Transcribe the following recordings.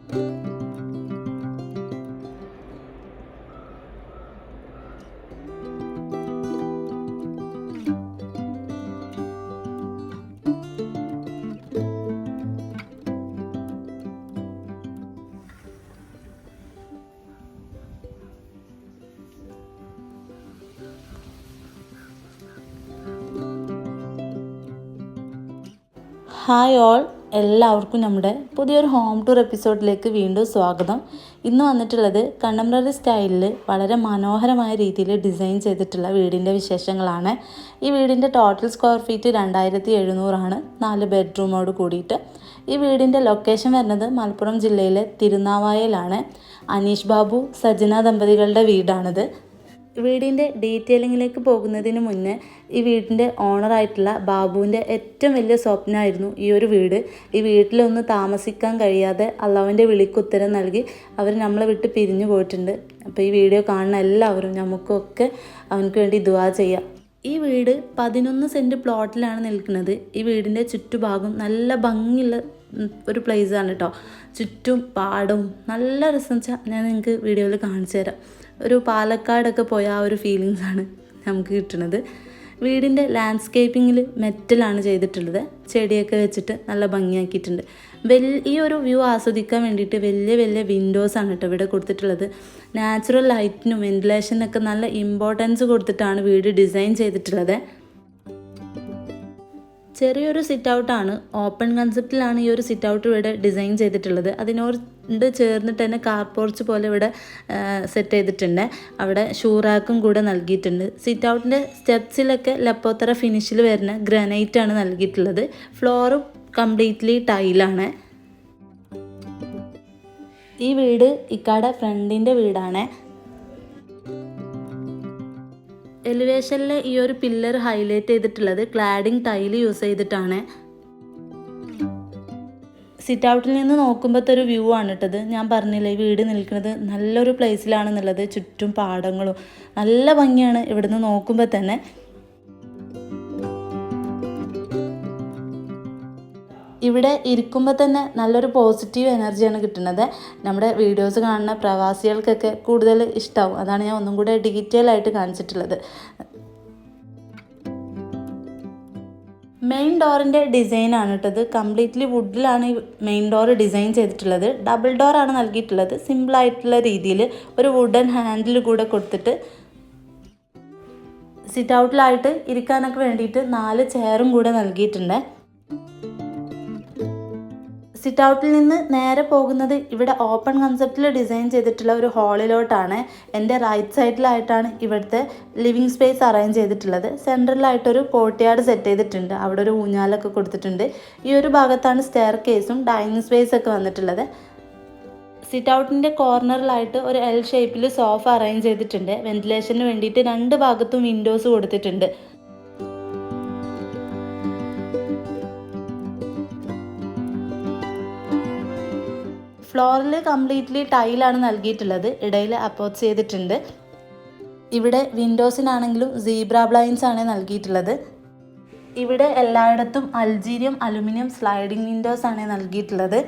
Hi all, എല്ലാവർക്കും നമ്മുടെ പുതിയൊരു ഹോം ടൂർ എപ്പിസോഡിലേക്ക് വീണ്ടും സ്വാഗതം. ഇന്ന് വന്നിട്ടുള്ളത് കണ്ടംപററി സ്റ്റൈലിൽ വളരെ മനോഹരമായ രീതിയിൽ ഡിസൈൻ ചെയ്തിട്ടുള്ള വീടിൻ്റെ വിശേഷങ്ങളാണ്. ഈ വീടിൻ്റെ ടോട്ടൽ സ്ക്വയർ ഫീറ്റ് 2700 4 ബെഡ്റൂമോട് കൂടിയിട്ട്. ഈ വീടിൻ്റെ ലൊക്കേഷൻ വരുന്നത് മലപ്പുറം ജില്ലയിലെ തിരുനാവായയിലാണ്. അനീഷ് ബാബു സജന ദമ്പതികളുടെ വീടാണിത്. വീടിൻ്റെ ഡീറ്റെയിലിങ്ങിലേക്ക് പോകുന്നതിന് മുന്നേ ഈ വീടിൻ്റെ ഓണറായിട്ടുള്ള ബാബുവിൻ്റെ ഏറ്റവും വലിയ സ്വപ്നമായിരുന്നു ഈ ഒരു വീട്. ഈ വീട്ടിലൊന്ന് താമസിക്കാൻ കഴിയാതെ അള്ളാഹുവിൻ്റെ വിളിക്കുത്തരം നൽകി അവർ നമ്മളെ വിട്ട് പിരിഞ്ഞു പോയിട്ടുണ്ട്. അപ്പോൾ ഈ വീഡിയോ കാണുന്ന എല്ലാവരും നമുക്കൊക്കെ അവനക്ക് വേണ്ടി ദുആ ചെയ്യാം. ഈ വീട് 11 സെൻറ്റ് പ്ലോട്ടിലാണ് നിൽക്കുന്നത്. ഈ വീടിൻ്റെ ചുറ്റുഭാഗം നല്ല ഭംഗിയുള്ള ഒരു പ്ലേസാണ് കേട്ടോ. ചുറ്റും പാടവും നല്ല രസം. ഞാൻ നിങ്ങൾക്ക് വീഡിയോയിൽ കാണിച്ചു തരാം. ഒരു പാലക്കാടൊക്കെ പോയ ആ ഒരു ഫീലിങ്സാണ് നമുക്ക് കിട്ടുന്നത്. വീടിൻ്റെ ലാൻഡ്സ്കേപ്പിങ്ങിൽ മെറ്റലാണ് ചെയ്തിട്ടുള്ളത്. ചെടിയൊക്കെ വെച്ചിട്ട് നല്ല ഭംഗിയാക്കിയിട്ടുണ്ട്. ഈ ഒരു വ്യൂ ആസ്വദിക്കാൻ വേണ്ടിയിട്ട് വലിയ വലിയ വിൻഡോസാണ് കേട്ടോ ഇവിടെ കൊടുത്തിട്ടുള്ളത്. നാച്ചുറൽ ലൈറ്റിനും വെന്റിലേഷനൊക്കെ നല്ല ഇമ്പോർട്ടൻസ് കൊടുത്തിട്ടാണ് വീട് ഡിസൈൻ ചെയ്തിട്ടുള്ളത്. ചെറിയൊരു സിറ്റ് ഔട്ടാണ്, ഓപ്പൺ കൺസെപ്റ്റിലാണ് ഈ ഒരു സിറ്റ് ഔട്ട് ഇവിടെ ഡിസൈൻ ചെയ്തിട്ടുള്ളത്. അതിനോട് ചേർന്നിട്ട് തന്നെ കാർ പോർച്ച് പോലെ ഇവിടെ സെറ്റ് ചെയ്തിട്ടുണ്ട്. അവിടെ ഷൂറാക്കും കൂടെ നൽകിയിട്ടുണ്ട്. സിറ്റ് ഔട്ടിൻ്റെ സ്റ്റെപ്സിലൊക്കെ ലപ്പോത്തറ ഫിനിഷിൽ വരുന്ന ഗ്രാനൈറ്റാണ് നൽകിയിട്ടുള്ളത്. ഫ്ലോറ് കംപ്ലീറ്റ്ലി ടൈലാണ്. ഈ വീട് ഇക്കാടെ ഫ്രണ്ടിൻ്റെ വീടാണ്. എലിവേഷനിൽ ഈ ഒരു പില്ലർ ഹൈലൈറ്റ് ചെയ്തിട്ടുള്ളത് ക്ലാഡിങ് ടൈല് യൂസ് ചെയ്തിട്ടാണ്. സിറ്റ് ഔട്ടിൽ നിന്ന് നോക്കുമ്പോഴത്തെ ഒരു വ്യൂ ആണ് ഇട്ടത്. ഞാൻ പറഞ്ഞില്ലേ, ഈ വീട് നിൽക്കുന്നത് നല്ലൊരു പ്ലേസിലാണെന്നുള്ളത്. ചുറ്റും പാടങ്ങളും നല്ല ഭംഗിയാണ് ഇവിടുന്ന് നോക്കുമ്പോൾ തന്നെ. ഇവിടെ ഇരിക്കുമ്പോൾ തന്നെ നല്ലൊരു പോസിറ്റീവ് എനർജിയാണ് കിട്ടുന്നത്. നമ്മുടെ വീഡിയോസ് കാണുന്ന പ്രവാസികൾക്കൊക്കെ കൂടുതൽ ഇഷ്ടമാവും. അതാണ് ഞാൻ ഒന്നും കൂടെ ഡീറ്റെയിൽ ആയിട്ട് കാണിച്ചിട്ടുള്ളത്. മെയിൻ ഡോറിൻ്റെ ഡിസൈനാണ് ഇട്ടത്. കംപ്ലീറ്റ്ലി വുഡിലാണ് ഈ മെയിൻ ഡോർ ഡിസൈൻ ചെയ്തിട്ടുള്ളത്. ഡബിൾ ഡോറാണ് നൽകിയിട്ടുള്ളത്. സിമ്പിളായിട്ടുള്ള രീതിയിൽ ഒരു വുഡൻ ഹാൻഡിൽ കൂടെ കൊടുത്തിട്ട് സിറ്റ് ഔട്ടിലായിട്ട് ഇരിക്കാനൊക്കെ വേണ്ടിയിട്ട് 4 ചെയറും കൂടെ നൽകിയിട്ടുണ്ട്. സിറ്റ് ഔട്ടിൽ നിന്ന് നേരെ പോകുന്നത് ഇവിടെ ഓപ്പൺ കൺസെപ്റ്റിൽ ഡിസൈൻ ചെയ്തിട്ടുള്ള ഒരു ഹാളിലോട്ടാണ്. എൻ്റെ റൈറ്റ് സൈഡിലായിട്ടാണ് ഇവിടുത്തെ ലിവിങ് സ്പേസ് അറേഞ്ച് ചെയ്തിട്ടുള്ളത്. സെൻട്രലായിട്ടൊരു കോർട്ട്യാർഡ് സെറ്റ് ചെയ്തിട്ടുണ്ട്. അവിടെ ഒരു ഊഞ്ഞാലൊക്കെ കൊടുത്തിട്ടുണ്ട്. ഈ ഒരു ഭാഗത്താണ് സ്റ്റെയർ കേസും ഡൈനിങ് സ്പേസ് ഒക്കെ വന്നിട്ടുള്ളത്. സിറ്റ് ഔട്ടിൻ്റെ കോർണറിലായിട്ട് ഒരു എൽ ഷേപ്പിൽ സോഫ അറേഞ്ച് ചെയ്തിട്ടുണ്ട്. വെന്റിലേഷന് വേണ്ടിയിട്ട് 2 ഭാഗത്തും വിൻഡോസ് കൊടുത്തിട്ടുണ്ട്. ഫ്ലോറിൽ കംപ്ലീറ്റ്ലി ടൈലാണ് നൽകിയിട്ടുള്ളത്. ഇടയിൽ അപ്പോച്ച് ചെയ്തിട്ടുണ്ട്. ഇവിടെ വിൻഡോസിനാണെങ്കിലും സീബ്ര ബ്ലൈൻഡ്സ് ആണ് നൽകിയിട്ടുള്ളത്. ഇവിടെ എല്ലായിടത്തും അൾജീരിയം അലുമിനിയം സ്ലൈഡിംഗ് വിൻഡോസ് ആണ് നൽകിയിട്ടുള്ളത്.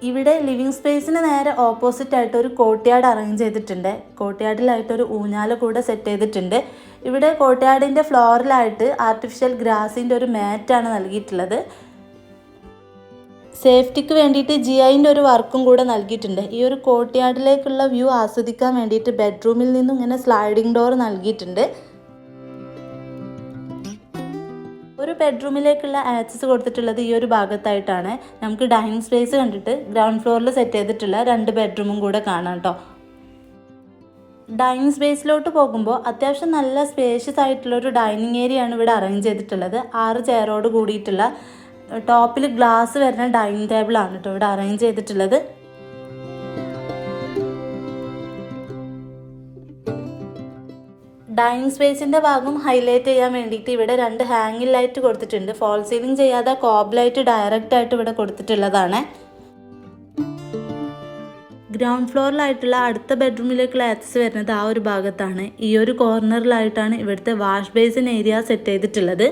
ഇവിടെ ലിവിങ് സ്പേസിന് നേരെ ഓപ്പോസിറ്റ് ആയിട്ട് ഒരു കോർട്ട്യാർഡ് അറേഞ്ച് ചെയ്തിട്ടുണ്ട്. കോർട്ട്യാർഡിലായിട്ടൊരു ഊഞ്ഞാല കൂടെ സെറ്റ് ചെയ്തിട്ടുണ്ട്. ഇവിടെ കോർട്ട്യാർഡിൻ്റെ ഫ്ലോറിലായിട്ട് ആർട്ടിഫിഷ്യൽ ഗ്രാസിൻ്റെ ഒരു മാറ്റാണ് നൽകിയിട്ടുള്ളത്. സേഫ്റ്റിക്ക് വേണ്ടിയിട്ട് GIൻ്റെ ഒരു വർക്കും കൂടെ നൽകിയിട്ടുണ്ട്. ഈ ഒരു കോർട്ട്യാർഡിലേക്കുള്ള വ്യൂ ആസ്വദിക്കാൻ വേണ്ടിയിട്ട് ബെഡ്റൂമിൽ നിന്നും ഇങ്ങനെ സ്ലൈഡിംഗ് ഡോർ നൽകിയിട്ടുണ്ട്. ഒരു ബെഡ്റൂമിലേക്കുള്ള ആക്സസ് കൊടുത്തിട്ടുള്ളത് ഈ ഒരു ഭാഗത്തായിട്ടാണ്. നമുക്ക് ഡൈനിങ് സ്പേസ് കണ്ടിട്ട് ഗ്രൗണ്ട് ഫ്ലോറിൽ സെറ്റ് ചെയ്തിട്ടുള്ള 2 ബെഡ്റൂമും കൂടെ കാണാം കേട്ടോ. ഡൈനിങ് സ്പേസിലോട്ട് പോകുമ്പോൾ അത്യാവശ്യം നല്ല സ്പേഷ്യസ് ആയിട്ടുള്ളൊരു ഡൈനിങ് ഏരിയ ആണ് ഇവിടെ അറേഞ്ച് ചെയ്തിട്ടുള്ളത്. 6 ചെയറോട് കൂടിയിട്ടുള്ള ടോപ്പിൽ ഗ്ലാസ് വരുന്ന ഡൈനിങ് ടേബിളാണ് കേട്ടോ ഇവിടെ അറേഞ്ച് ചെയ്തിട്ടുള്ളത്. ഡൈനിങ് സ്പേസിൻ്റെ ഭാഗം ഹൈലൈറ്റ് ചെയ്യാൻ വേണ്ടിയിട്ട് ഇവിടെ 2 ഹാങ്ങിങ് ലൈറ്റ് കൊടുത്തിട്ടുണ്ട്. ഫോൾ സീലിംഗ് ചെയ്യാതെ കോബ് ലൈറ്റ് ഡയറക്റ്റ് ആയിട്ട് ഇവിടെ കൊടുത്തിട്ടുള്ളതാണ്. ഗ്രൗണ്ട് ഫ്ലോറിലായിട്ടുള്ള അടുത്ത ബെഡ്റൂമിലേക്കുള്ള ആക്സസ് വരുന്നത് ആ ഒരു ഭാഗത്താണ്. ഈ ഒരു കോർണറിലായിട്ടാണ് ഇവിടുത്തെ വാഷ് ബേസിൻ ഏരിയ സെറ്റ് ചെയ്തിട്ടുള്ളത്.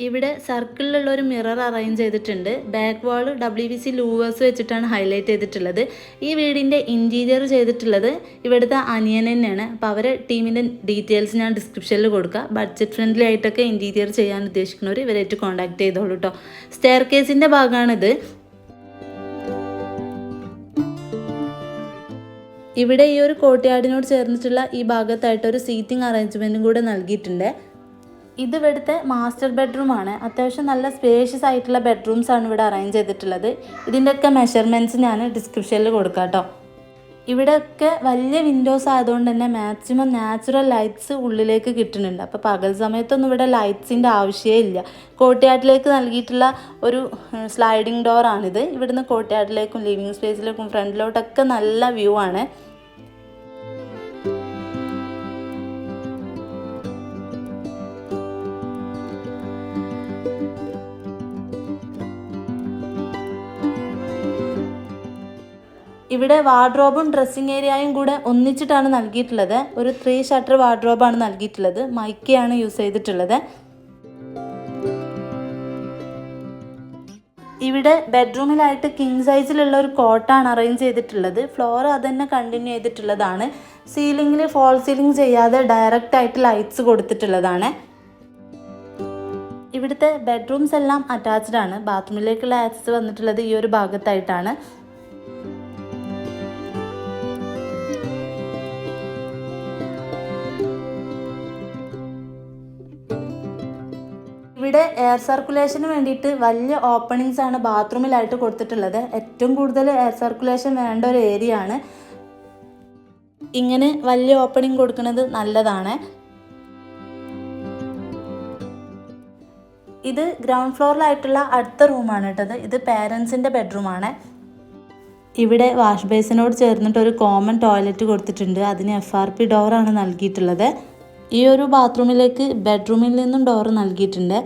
ഇവിടെ സർക്കിളിലുള്ള ഒരു മിറർ അറേഞ്ച് ചെയ്തിട്ടുണ്ട്. ബാക്ക് വാൾ WVC ലൂവേഴ്സ് വെച്ചിട്ടാണ് ഹൈലൈറ്റ് ചെയ്തിട്ടുള്ളത്. ഈ വീടിൻ്റെ ഇൻറ്റീരിയർ ചെയ്തിട്ടുള്ളത് ഇവിടുത്തെ അനിയൻ തന്നെയാണ്. അപ്പോൾ അവരെ ടീമിൻ്റെ ഡീറ്റെയിൽസ് ഞാൻ ഡിസ്ക്രിപ്ഷനിൽ കൊടുക്കുക. ബഡ്ജറ്റ് ഫ്രണ്ട്ലി ആയിട്ടൊക്കെ ഇൻറ്റീരിയർ ചെയ്യാൻ ഉദ്ദേശിക്കുന്നവർ ഇവരായിട്ട് കോൺടാക്ട് ചെയ്തോളൂ കേട്ടോ. സ്റ്റെയർ കേസിൻ്റെ ഭാഗമാണിത്. ഇവിടെ ഈ ഒരു കോർട്ട്യാർഡിനോട് ചേർന്നിട്ടുള്ള ഈ ഭാഗത്തായിട്ട് ഒരു സീറ്റിംഗ് അറേഞ്ച്മെൻറ്റും കൂടെ നൽകിയിട്ടുണ്ട്. ഇത് ഇവിടുത്തെ മാസ്റ്റർ ബെഡ്റൂമാണ്. അത്യാവശ്യം നല്ല സ്പേഷ്യസ് ആയിട്ടുള്ള ബെഡ്റൂംസ് ആണ് ഇവിടെ അറേഞ്ച് ചെയ്തിട്ടുള്ളത്. ഇതിൻ്റെയൊക്കെ മെഷർമെൻറ്റ്സ് ഞാൻ ഡിസ്ക്രിപ്ഷനിൽ കൊടുക്കാം കേട്ടോ. ഇവിടെയൊക്കെ വലിയ വിൻഡോസ് ആയതുകൊണ്ട് തന്നെ മാക്സിമം നാച്ചുറൽ ലൈറ്റ്സ് ഉള്ളിലേക്ക് കിട്ടുന്നുണ്ട്. അപ്പോൾ പകൽ സമയത്തൊന്നും ഇവിടെ ലൈറ്റ്സിൻ്റെ ആവശ്യമേ ഇല്ല. കോർട്ട്യാർഡിലേക്ക് നൽകിയിട്ടുള്ള ഒരു സ്ലൈഡിങ് ഡോറാണിത്. ഇവിടുന്ന് കോർട്ട്യാർഡിലേക്കും ലിവിങ് സ്പേസിലേക്കും ഫ്രണ്ടിലോട്ടൊക്കെ നല്ല വ്യൂ ആണ്. ഇവിടെ വാർഡ്രോബും ഡ്രസ്സിങ് ഏരിയയും കൂടെ ഒന്നിച്ചിട്ടാണ് നൽകിയിട്ടുള്ളത്. ഒരു 3 ഷട്ടർ വാർഡ്രോബാണ് നൽകിയിട്ടുള്ളത്. മൈക്കയാണ് യൂസ് ചെയ്തിട്ടുള്ളത്. ഇവിടെ ബെഡ്റൂമിലായിട്ട് കിങ് സൈസിലുള്ള ഒരു കോട്ടാണ് അറേഞ്ച് ചെയ്തിട്ടുള്ളത്. ഫ്ലോർ അതുതന്നെ കണ്ടിന്യൂ ചെയ്തിട്ടുള്ളതാണ്. സീലിങ്ങിൽ ഫോൾ സീലിംഗ് ചെയ്യാതെ ഡയറക്റ്റ് ആയിട്ട് ലൈറ്റ്സ് കൊടുത്തിട്ടുള്ളതാണ്. ഇവിടുത്തെ ബെഡ്റൂംസ് എല്ലാം അറ്റാച്ച്ഡ് ആണ്. ബാത്റൂമിലേക്കുള്ള ആക്സസ് വന്നിട്ടുള്ളത് ഈ ഒരു ഭാഗത്തായിട്ടാണ്. ഇവിടെ എയർ സർക്കുലേഷന് വേണ്ടിയിട്ട് വലിയ ഓപ്പണിങ്സ് ആണ് ബാത്റൂമിലായിട്ട് കൊടുത്തിട്ടുള്ളത്. ഏറ്റവും കൂടുതൽ എയർ സർക്കുലേഷൻ വേണ്ട ഒരു ഏരിയ ആണ്. ഇങ്ങനെ വലിയ ഓപ്പണിങ് കൊടുക്കുന്നത് നല്ലതാണ്. ഇത് ഗ്രൗണ്ട് ഫ്ലോറിലായിട്ടുള്ള അടുത്ത റൂമാണ് കേട്ടത്. ഇത് പേരൻസിൻ്റെ ബെഡ്റൂമാണ്. ഇവിടെ വാഷ് ബേസിനോട് ചേർന്നിട്ട് ഒരു കോമൺ ടോയ്ലറ്റ് കൊടുത്തിട്ടുണ്ട്. അതിന് FRP ഡോറാണ് നൽകിയിട്ടുള്ളത്. ഈ ഒരു ബാത്റൂമിലേക്ക് ബെഡ്റൂമിൽ നിന്നും ഡോർ നൽകിയിട്ടുണ്ട്.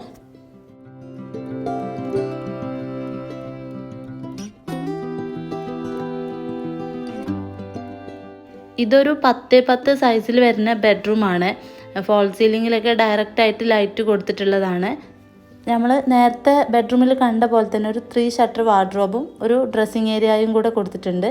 ഇതൊരു 10x10 സൈസിൽ വരുന്ന ബെഡ്റൂമാണ്. ഫോൾ സീലിങ്ങിലൊക്കെ ഡയറക്റ്റ് ആയിട്ട് ലൈറ്റ് കൊടുത്തിട്ടുള്ളതാണ്. നമ്മൾ നേരത്തെ ബെഡ്റൂമിൽ കണ്ട പോലെ തന്നെ ഒരു 3 ഷട്ടർ വാർഡ്രോബും ഒരു ഡ്രസ്സിങ് ഏരിയയും കൂടെ കൊടുത്തിട്ടുണ്ട്.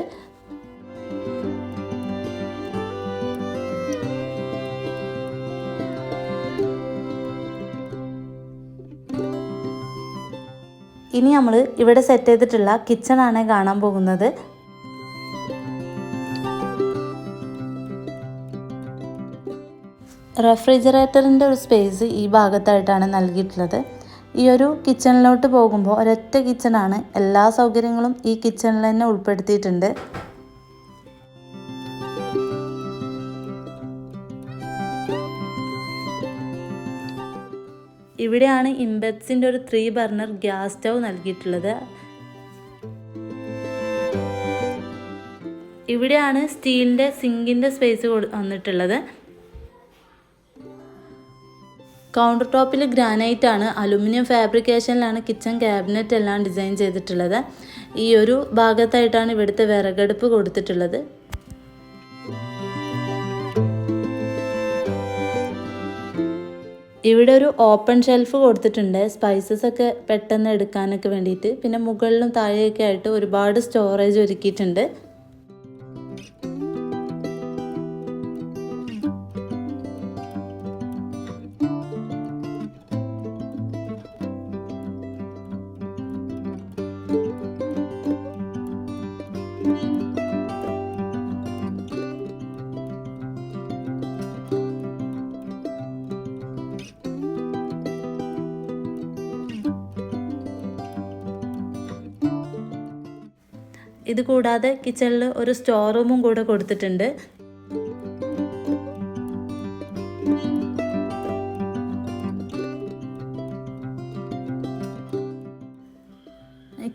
ഇനി നമ്മൾ ഇവിടെ സെറ്റ് ചെയ്തിട്ടുള്ള കിച്ചണാണ് കാണാൻ പോകുന്നത്. റെഫ്രിജറേറ്ററിൻ്റെ ഒരു സ്പേസ് ഈ ഭാഗത്തായിട്ടാണ് നൽകിയിട്ടുള്ളത്. ഈ ഒരു കിച്ചണിലോട്ട് പോകുമ്പോൾ ഒരൊറ്റ കിച്ചണാണ്. എല്ലാ സൗകര്യങ്ങളും ഈ കിച്ചണിൽ തന്നെ ഉൾപ്പെടുത്തിയിട്ടുണ്ട്. ഇവിടെയാണ് ഇംബെറ്റ്സിൻ്റെ ഒരു 3 ബർണർ ഗ്യാസ് സ്റ്റൗ നൽകിയിട്ടുള്ളത്. ഇവിടെയാണ് സ്റ്റീലിൻ്റെ സിങ്കിൻ്റെ സ്പേസ് വന്നിട്ടുള്ളത്. കൗണ്ടർ ടോപ്പിൽ ഗ്രാനൈറ്റ് ആണ്. അലുമിനിയം ഫാബ്രിക്കേഷനിലാണ് കിച്ചൺ ക്യാബിനറ്റ് എല്ലാം ഡിസൈൻ ചെയ്തിട്ടുള്ളത്. ഈ ഒരു ഭാഗത്തായിട്ടാണ് ഇവിടുത്തെ വിറകടുപ്പ് കൊടുത്തിട്ടുള്ളത്. ഇവിടെ ഒരു ഓപ്പൺ ഷെൽഫ് കൊടുത്തിട്ടുണ്ട്. സ്പൈസസ് ഒക്കെ പെട്ടെന്ന് എടുക്കാനൊക്കെ വേണ്ടിയിട്ട്. പിന്നെ മുകളിലും താഴെയൊക്കെ ആയിട്ട് ഒരുപാട് സ്റ്റോറേജ് ഒരുക്കിയിട്ടുണ്ട്. ഇത് കൂടാതെ കിച്ചണിൽ ഒരു സ്റ്റോർ റൂമും കൂടെ കൊടുത്തിട്ടുണ്ട്.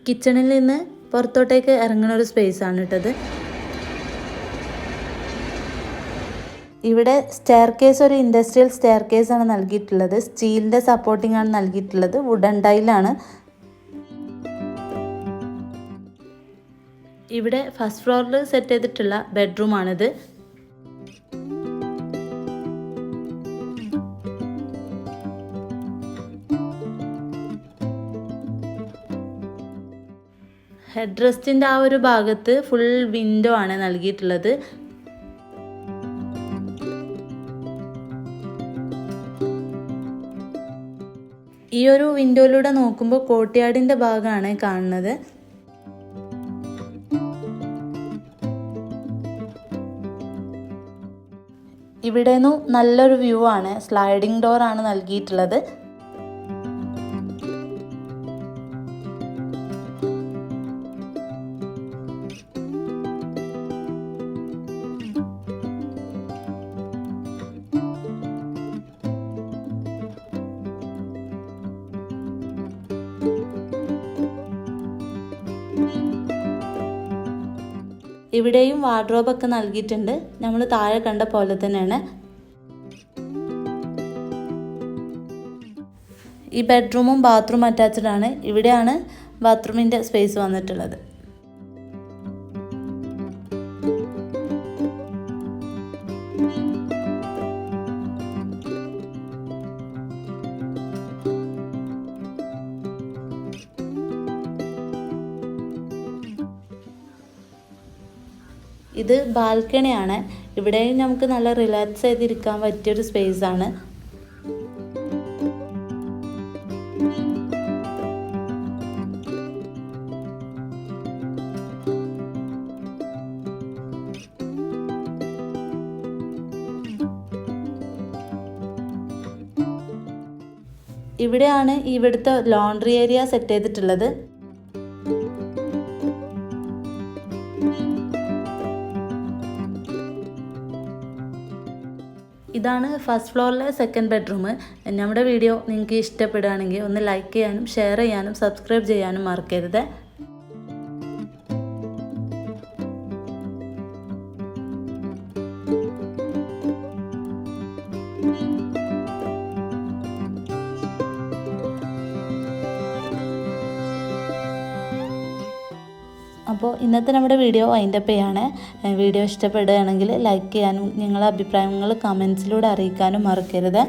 കിച്ചണിൽ നിന്ന് പുറത്തോട്ടേക്ക് ഇറങ്ങുന്ന ഒരു സ്പേസ് ആണ് ഇട്ടത്. ഇവിടെ സ്റ്റെയർ കേസ് ഒരു ഇൻഡസ്ട്രിയൽ സ്റ്റെയർ കേസ് ആണ് നൽകിയിട്ടുള്ളത്. സ്റ്റീലിൻ്റെ സപ്പോർട്ടിംഗ് ആണ് നൽകിയിട്ടുള്ളത്. വുഡൻ ടൈലാണ്. ഇവിടെ ഫസ്റ്റ് ഫ്ലോറിൽ സെറ്റ് ചെയ്തിട്ടുള്ള ബെഡ്റൂമാണിത്. ഹെഡ് റെസ്റ്റിൻ്റെ ആ ഒരു ഭാഗത്ത് ഫുൾ വിൻഡോ ആണ് നൽകിയിട്ടുള്ളത്. ഈ ഒരു വിൻഡോയിലൂടെ നോക്കുമ്പോൾ കോർട്ട്യാർഡിൻ്റെ ഭാഗമാണ് കാണുന്നത്. ഇവിടെ നിന്നും നല്ലൊരു വ്യൂ ആണ്. സ്ലൈഡിംഗ് ഡോർ ആണ് നൽകിയിട്ടുള്ളത്. ഇവിടെയും വാർഡ്രോബൊക്കെ നൽകിയിട്ടുണ്ട്. നമ്മൾ താഴെ കണ്ട പോലെ തന്നെയാണ്. ഈ ബെഡ്റൂമും ബാത്റൂം അറ്റാച്ച്ഡ് ആണ്. ഇവിടെയാണ് ബാത്റൂമിൻ്റെ സ്പേസ് വന്നിട്ടുള്ളത്. ഇത് ബാൽക്കണിയാണ്. ഇവിടെയും നമുക്ക് നല്ല റിലാക്സ് ചെയ്തിരിക്കാൻ പറ്റിയൊരു സ്പേസ് ആണ്. ഇവിടെയാണ് ഇവിടുത്തെ ലോണ്ടറി ഏരിയ സെറ്റ് ചെയ്തിട്ടുള്ളത്. ഇതാണ് ഫസ്റ്റ് ഫ്ലോറിലെ സെക്കൻഡ് ബെഡ്റൂം. നമ്മുടെ വീഡിയോ നിങ്ങൾക്ക് ഇഷ്ടപ്പെടുകയാണെങ്കിൽ ഒന്ന് ലൈക്ക് ചെയ്യാനും ഷെയർ ചെയ്യാനും സബ്സ്ക്രൈബ് ചെയ്യാനും മറക്കരുത്. അപ്പോൾ ഇന്നത്തെ നമ്മുടെ വീഡിയോ വൈൻഡപ്പ് ചെയ്യാണ്. വീഡിയോ ഇഷ്ടപ്പെടുകയാണെങ്കിൽ ലൈക്ക് ചെയ്യാനും നിങ്ങളുടെ അഭിപ്രായങ്ങൾ കമൻസിലൂടെ അറിയിക്കാനും മറക്കരുത്.